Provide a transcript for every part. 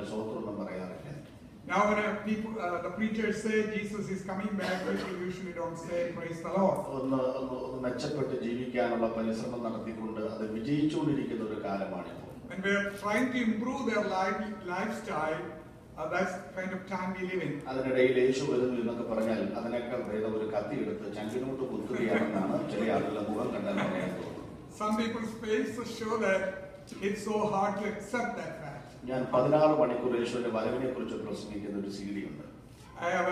അതിന് സ്വതന്ത്രം പറയാറില്ല. Now when the preachers say Jesus is coming back, people usually don't say praise the Lord. ഒന്ന് മെച്ചപ്പെട്ട് ജീവിക്കാനുള്ള പരിശ്രമം നടത്തിക്കൊണ്ട് അത് വിജയിച്ചുകൊണ്ടിരിക്കുന്ന ഒരു കാലമാണിപ്പോൾ. When we are trying to improve their lifestyle, that's the kind of time we live in. അതിനിടയിൽ യേശു വരുന്നു എന്നൊക്കെ പറഞ്ഞാൽ അതിനേക്കാൾ ഭേദം ഒരു കത്തി എടുത്ത് ചങ്കിനോട്ട് കുത്തുകയാണെന്നാണ് ചില ആളുകളുടെ മുഖം കണ്ടാൽ പറയാൻ തോന്നുന്നത്. Some people's faces show that it's so hard to accept that fact. ഞാൻ 16 മണിക്കൂർ യേശുവിന്റെ വരവിനെ കുറിച്ച് പ്രസംഗിക്കുന്ന ഒരു CD ഉണ്ട്. I have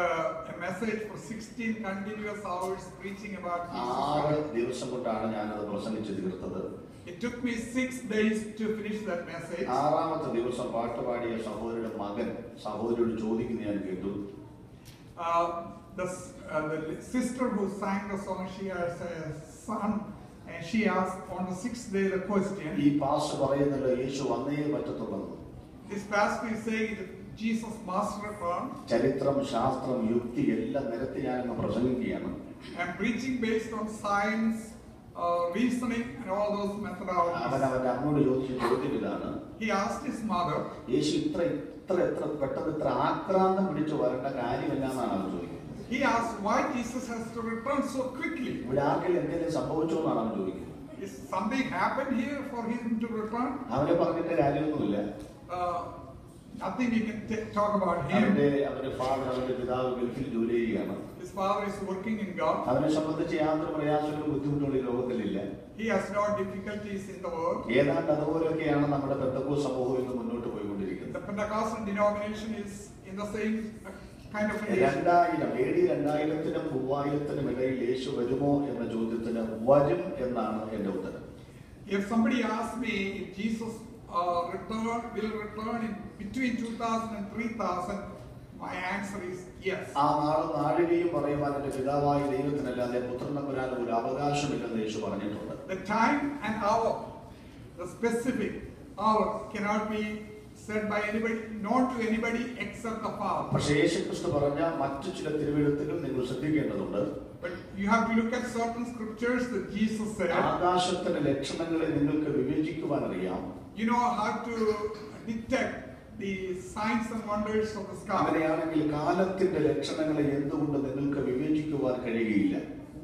a message for 16 continuous hours preaching about Jesus. 6 ദിവസം കൊണ്ടാണ് ഞാൻ അത് പ്രസംഗിച്ചു തീർത്തത്. It took me 6 days to finish that message. 6ാമത്തെ ദിവസം പാട്ടുപാടിയ സഹോദരിയുടെ മകൻ സഹോദരിയോട് ചോദിക്കുന്നത് ഞാൻ കേട്ടു. The sister who sang the song, she has a son, and she asked on the 6th day the question. ഈ പാസ്റ്റർ പറയുന്നത് യേശു വന്നേ പറ്റത്തുള്ളൂ. This pastor is saying that Jesus must return. ചരിത്രം, ശാസ്ത്രം, യുക്തി എല്ലാം നിരത്തി ഞാനങ്ങ് പ്രസംഗിക്കുകയാണ്. I'm preaching based on science, reasoning, and all those methodologies. അവൻ അവന്റെ അമ്മയോട് ചോദിച്ച ചോദ്യം ഇതാണ്. He asked his mother. യേശു ഇത്ര പെട്ടെന്ന് ഇത്ര ആക്രാന്തം പിടിച്ചു വരേണ്ട കാര്യമില്ലെന്നാണ് അവൻ ചോദിക്കുന്നത്. He asked why Jesus has to return so quickly. ഇവിടെ ആർക്കെങ്കിലും എന്തെങ്കിലും സംഭവിച്ചോ എന്നാണ് അവൻ ചോദിക്കുന്നത്. Is something happened here for him to return? അവനെ പറഞ്ഞിട്ട് കാര്യമൊന്നുമില്ല. Nothing we can talk about him. അവന്റെ ഫാദർ, അവന്റെ പിതാവ് ഗൾഫിൽ ജോലി ചെയ്യുകയാണ്. His father is working in God. അവനെ സംബന്ധിച്ച് യാതൊരു പ്രയാസങ്ങളും ബുദ്ധിമുട്ടുകളും ഈ ലോകത്തിലില്ല. He has no difficulties in the world. ഏതാണ്ട് അതുപോലെയൊക്കെയാണ് നമ്മുടെ പെന്തക്കോസ്ത് സമൂഹം ഇന്ന് മുന്നോട്ട് പോയിക്കൊണ്ടിരിക്കുന്നത്. The Pentecostal denomination is in the same kind of condition. 2000-നും 3000-നും ഇടയിൽ യേശു വരുമോ എന്ന ചോദ്യത്തിന് വരും എന്നാണ് എന്റെ ഉത്തരം. If somebody asks me if Jesus will return in between 2000 and 3000, my answer is yes. ആ നാഴികയും പറയുവാൻ എന്റെ പിതാവായ ദൈവത്തിനല്ലാതെ പുത്രൻ തമ്പുരാന് ഒരു അവകാശമില്ലെന്ന് യേശു പറഞ്ഞിട്ടുണ്ട്. The time and hour, the specific hour cannot be said by anybody, known to anybody except the Father. പക്ഷേ യേശുക്രിസ്തു പറഞ്ഞ മറ്റു ചില തിരുവെഴുത്തുകൾ നിങ്ങൾ ശ്രദ്ധിക്കേണ്ടതുണ്ട്. But you have to look at certain scriptures that Jesus said. ആകാശത്തിന്റെ ലക്ഷണങ്ങളെ നിങ്ങൾക്ക് വിവേചിക്കുവാൻ അറിയാം. You know how to detect the signs and wonders of the sky. അങ്ങനെയാണെങ്കിൽ കാലത്തിന്റെ ലക്ഷണങ്ങളെ എന്തുകൊണ്ട് നിങ്ങൾക്ക് വിവേചിക്കുവാൻ കഴിയുകയില്ല?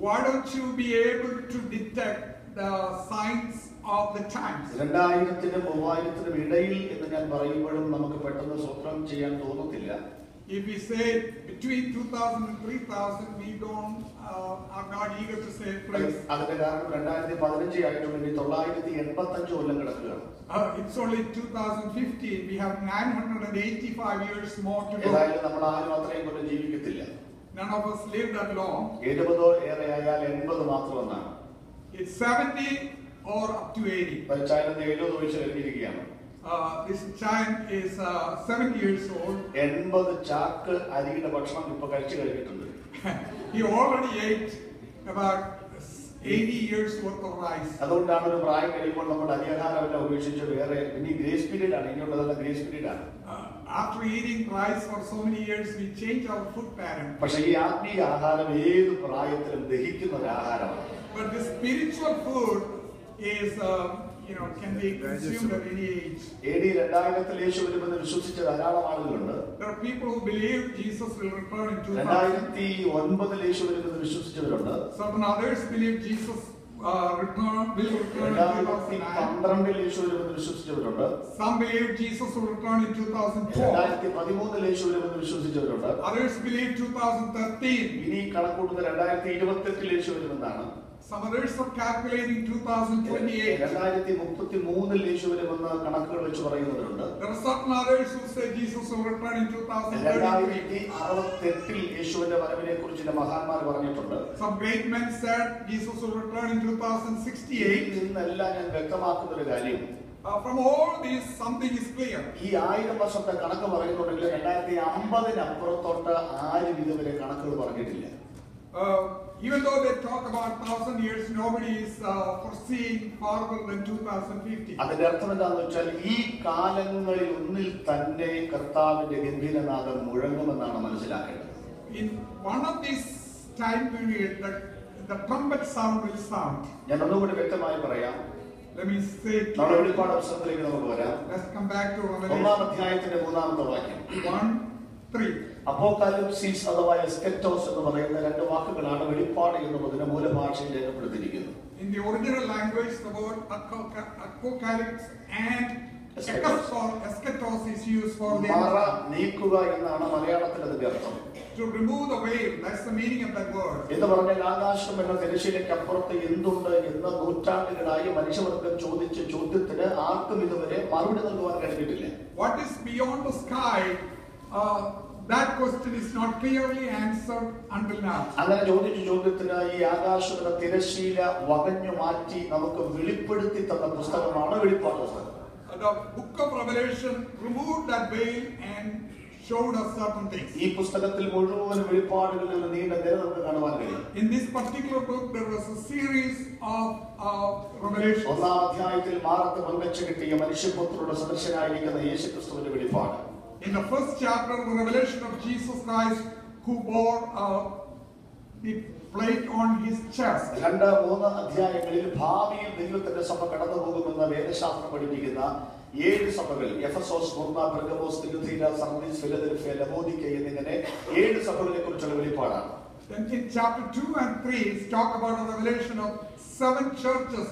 Why don't you be able to detect the signs of the times? 2000-നും 3000-നും ഇടയിൽ എന്ന് ഞാൻ പറയുമ്പോഴും നമുക്ക് പെട്ടെന്ന് സ്വപ്നം ചെയ്യാൻ തോന്നത്തില്ല. If we say between 2000 and 3000, we are not eager to say praise. അതിന്റെ കാരണം 2015 ആയിട്ടുണ്ടെങ്കിൽ 985 കൊല്ലം കിടക്കുകയാണ്. It's only 2015. We have 985 years more to go. ഏതായാലും നമ്മൾ ആരും അത്രയും കൊല്ലം ജീവിക്കത്തില്ല. None of us live that long. 70 ഏറെ ആയാൽ 80 മാത്രമെന്നാണ്. It's 70 or up to 80. China 70 വയസ്സ് കഴിഞ്ഞിരിക്കുകയാണ്. This child is 70 years old. 80 ചാക്ക് അരിയുടെ ഭക്ഷണം ഇപ്പൊ കഴിച്ചു കഴിഞ്ഞിട്ടുണ്ട്. He already ate about 80 years worth of rice. അതുകൊണ്ടാണ് ഒരു പ്രായം കഴിയുമ്പോൾ നമ്മുടെ അരിയാഹാരമെല്ലാം ഉപേക്ഷിച്ച് വേറെ ഇനി ഗ്രേസ് പീരീഡ് ആണ്. ഇനിയുള്ളതെല്ലാം ഗ്രേസ് പീരീഡ് ആണ്. After eating rice for so many years, we change our food pattern. പക്ഷേ ഈ ആത്മീയ ആഹാരം ഏത് പ്രായത്തിലും ദഹിക്കുന്ന ഒരു ആഹാരമാണ്. But the spiritual food is can be consumed at any age. AD 2000-ൽ യേശു വരുമെന്ന് വിശ്വസിച്ച ധാരാളം ആളുകളുണ്ട്. There are people who believe Jesus will return in 2000. 2009-ൽ യേശു വരുമെന്ന് വിശ്വസിച്ചവരുണ്ട്. Certain others believe Jesus will return in 2009. 2012-ൽ യേശു വരുമെന്ന് വിശ്വസിച്ചവരുണ്ട്. Some believe Jesus will return in 2004. 2013-ൽ യേശു വരുമെന്ന് വിശ്വസിച്ചവരുണ്ട്. Others believe 2013. ഇനി കണക്കൂട്ടുന്ന 2028-ൽ യേശു വരുമെന്നാണ്. Some others are calculating 2028. 2033-ൽ യേശു വരുമെന്ന് കണക്കുകൾ വെച്ച് പറയുന്നവരുണ്ട്. There are certain others who say Jesus will return in 2033. 2068-ൽ യേശുവിന്റെ വരവിനെ കുറിച്ച് ചില മഹാന്മാർ പറഞ്ഞിട്ടുണ്ട്. Some great men said Jesus will return in 2068. ഇന്നെല്ലാം ഞാൻ വ്യക്തമാക്കുന്ന ഒരു കാര്യം, from all these something is clear. ഈ 1000 വർഷത്തെ കണക്ക് പറയുന്നുണ്ടെങ്കിൽ 2050-ന് അപ്പുറത്തോട്ട് ആരും ഇതുവരെ കണക്കുകൾ പറഞ്ഞിട്ടില്ല. Even though they talk about 1000 years, nobody is foreseeing farther than 2050. അതിന്റെ അർത്ഥം എന്താണെന്ന് വെച്ചാൽ ഈ കാലങ്ങളിൽ ഒന്നിൽ തന്നെ കർത്താവിന്റെ ഗംഭീരനാദം മുഴങ്ങുമെന്നാണ് മനസ്സിലാക്കേണ്ടത്. In one of these time period, the trumpet sound will sound. ഞാൻ ഒന്നുകൂടി വ്യക്തമായി പറയാം. Let me say, നമ്മുടെ വെളിപ്പാട് പുസ്തകത്തിലേക്ക് നമുക്ക് വരാം. let's come back to Revelation 1-ാം അധ്യായത്തിന്റെ 3-ാമത്തെ വാക്യം. 1:3. അപ്പോക്കാലിപ്സിസ് അഥവാ എസ്കറ്റോസ് എന്ന് പറയുന്ന രണ്ട് വാക്കുകളാണ് വെളിപ്പാട് എന്നുള്ളതിന് മൂലഭാഷയിൽ രേഖപ്പെടുത്തിയിരിക്കുന്നത്. In the original language, the word apocalypse and eschatos is used for the മറ നീക്കുക എന്നാണ് മലയാളത്തിൽ അതിന്റെ അർത്ഥം. to remove the veil. That's the meaning of that word. എന്ന് പറഞ്ഞാൽ ആകാശം എന്ന തിരശ്ശീലയ്ക്ക് അപ്പുറത്ത് എന്തുണ്ട് എന്ന് നൂറ്റാണ്ടുകളായി മനുഷ്യവർഗം ചോദിച്ച ചോദ്യത്തിന് ആർക്കും ഇതുവരെ മറുപടി നൽകുവാൻ കഴിഞ്ഞിട്ടില്ല. What is beyond the sky? That question is not clearly answered until now. അങ്ങനെ ചോദിച്ച ചോദ്യത്തിന് ഈ ആകാശം എന്ന തിരശ്ശീല വകഞ്ഞു മാറ്റി നമുക്ക് വെളിപ്പെടുത്തി തന്ന പുസ്തകമാണ് വെളിപ്പാട് പുസ്തകം. The book of Revelation removed that veil and showed us certain things. ഈ പുസ്തകത്തിൽ മുഴുവൻ വെളിപ്പാടുകളിൽ നീണ്ട നിര നമുക്ക് കാണുവാൻ കഴിയും. In this particular book, there was a series of revelations. 1-ാം അധ്യായത്തിൽ മാറത്ത് പങ്കച്ചു കിട്ടിയ മനുഷ്യപുത്രരുടെ സദൃശനായിരിക്കുന്ന യേശുക്രിസ്തുവിന്റെ വെളിപ്പാട്. In the first chapter, the revelation of Jesus Christ, who bore the plate on his chest. 2-3 അധ്യായങ്ങളിൽ ഭാവിയിൽ ദൈവത്തിന്റെ സഭ കടന്നു പോകുമെന്ന വേദശാസ്ത്രം പഠിപ്പിക്കുന്ന 7 സഭകൾ, Ephesus, Smyrna, Pergamos, തിയുതീര, Sardis, Philadelphia, ലവോദിക്ക എന്നിങ്ങനെ 7 സഭകളെ കുറിച്ചുള്ള വെളിപ്പാടാണ്. Then in chapter 2 and 3, it's talk about a revelation of 7 churches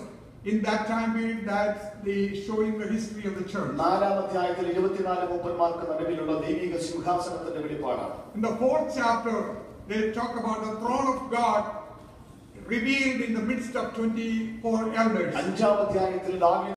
in that time period. That's the showing the history of the church. 4-ാം അധ്യായത്തിൽ 24 മൂപ്പന്മാർക്ക് നടുവിലുള്ള ദൈവിക സിംഹാസനത്തിന്റെ വെളിപ്പാടാണ്. In the 4th chapter, they talk about the throne of God revealed in the midst of 24 elders. 5-ാം അധ്യായത്തിൽ